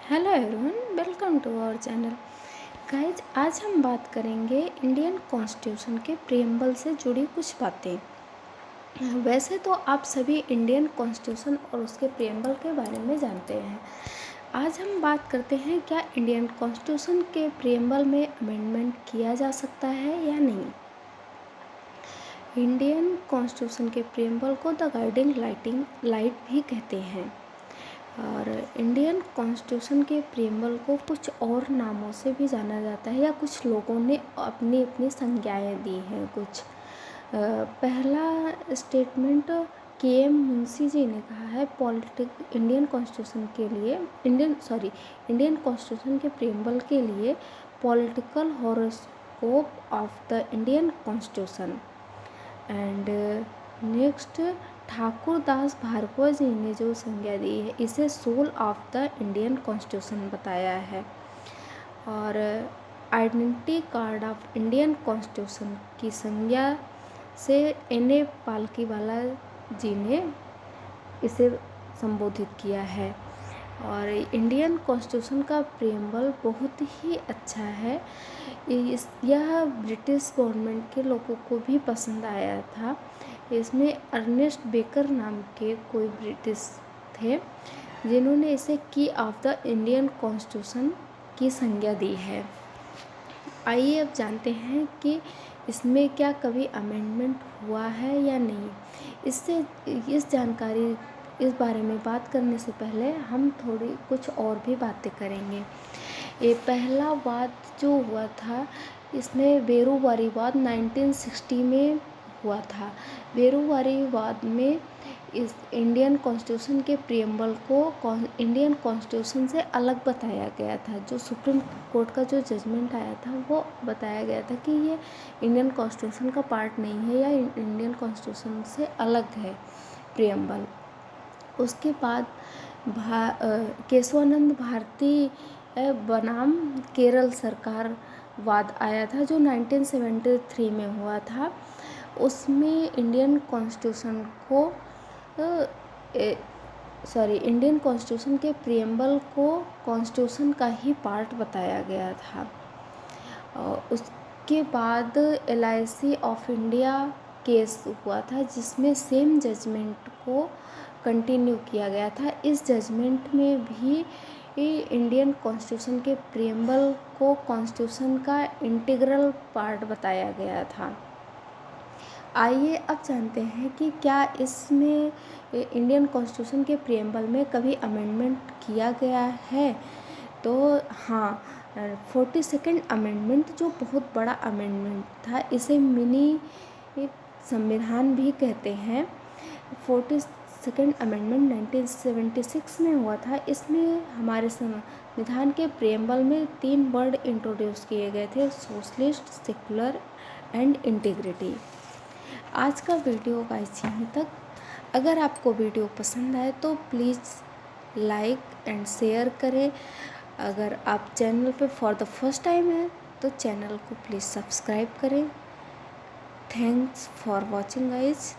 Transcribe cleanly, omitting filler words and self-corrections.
Hello everyone, welcome to our channel. Guys, आज हम बात करेंगे इंडियन कॉन्स्टिट्यूशन के प्रीएम्बल से जुड़ी कुछ बातें। वैसे तो आप सभी इंडियन कॉन्स्टिट्यूशन और उसके प्रीएम्बल के बारे में जानते हैं। आज हम बात करते हैं क्या इंडियन कॉन्स्टिट्यूशन के प्रीएम्बल में अमेंडमेंट किया जा सकता है या नहीं। इंडियन कॉन्स्टिट्यूशन के प्रीएम्बल को द गाइडिंग लाइट भी कहते हैं और इंडियन कॉन्स्टिट्यूशन के प्रीएम्बल को कुछ और नामों से भी जाना जाता है या कुछ लोगों ने अपनी अपनी संज्ञाएं दी हैं। कुछ पहला स्टेटमेंट के.एम. मुंशी जी ने कहा है इंडियन कॉन्स्टिट्यूशन के लिए इंडियन कॉन्स्टिट्यूशन के प्रीएम्बल के लिए political horoscope of the Indian constitution. And next Thakur Das Bhargava ji ने जो संज्ञा दी है इसे soul of the Indian constitution बताया है। और identity card of Indian constitution की संज्ञा से N.A. पालकीवाला जी ने इसे संबोधित किया है। और इंडियन कॉन्स्टिट्यूशन का प्रीएम्बल बहुत ही अच्छा है। यह ब्रिटिश गवर्नमेंट के लोगों को भी पसंद आया था। इसमें अर्नेस्ट बेकर नाम के कोई ब्रिटिश थे जिन्होंने इसे की ऑफ द इंडियन कॉन्स्टिट्यूशन की संज्ञा दी है। आइए अब जानते हैं कि इसमें क्या कभी अमेंडमेंट हुआ है या नहीं। इस बारे में बात करने से पहले हम थोड़ी कुछ और भी बातें करेंगे। ये पहला वाद जो हुआ था इसमें बेरूवारी वाद 1960 में हुआ था। बेरूवारी वाद में इस इंडियन कॉन्स्टिट्यूशन के प्रीएम्बल को इंडियन कॉन्स्टिट्यूशन से अलग बताया गया था। जो सुप्रीम कोर्ट का जो जजमेंट आया था वो बताया गया था कि ये इंडियन कॉन्स्टिट्यूशन का पार्ट नहीं है या इंडियन कॉन्स्टिट्यूशन से अलग है प्रीएम्बल। उसके बाद केशवानंद भारती बनाम केरल सरकार वाद आया था जो 1973 में हुआ था। उसमें इंडियन कॉन्स्टिट्यूशन के प्रीएम्बल को कॉन्स्टिट्यूशन का ही पार्ट बताया गया था। उसके बाद LIC ऑफ इंडिया केस हुआ था जिसमें सेम जजमेंट को कंटिन्यू किया गया था। इस जजमेंट में भी इंडियन कॉन्स्टिट्यूशन के प्रीएम्बल को कॉन्स्टिट्यूशन का इंटीग्रल पार्ट बताया गया था। आइए अब जानते हैं कि क्या इसमें इंडियन कॉन्स्टिट्यूशन के प्रीएम्बल में कभी अमेंडमेंट किया गया है। तो हाँ, 42nd अमेंडमेंट जो बहुत बड़ा अमेंडमेंट था, इसे मिनी संविधान भी कहते हैं। 42nd अमेंडमेंट 1976 में हुआ था। इसमें हमारे संविधान के प्रीएम्बल में 3 वर्ड इंट्रोड्यूस किए गए थे: सोशलिस्ट, सेकुलर एंड इंटीग्रिटी। आज का वीडियो गाइस यहीं तक। अगर आपको वीडियो पसंद आए तो प्लीज़ लाइक एंड शेयर करें। अगर आप चैनल पे फॉर द फर्स्ट टाइम हैं तो चैनल को प्लीज़ सब्सक्राइब करें। Thanks for watching guys.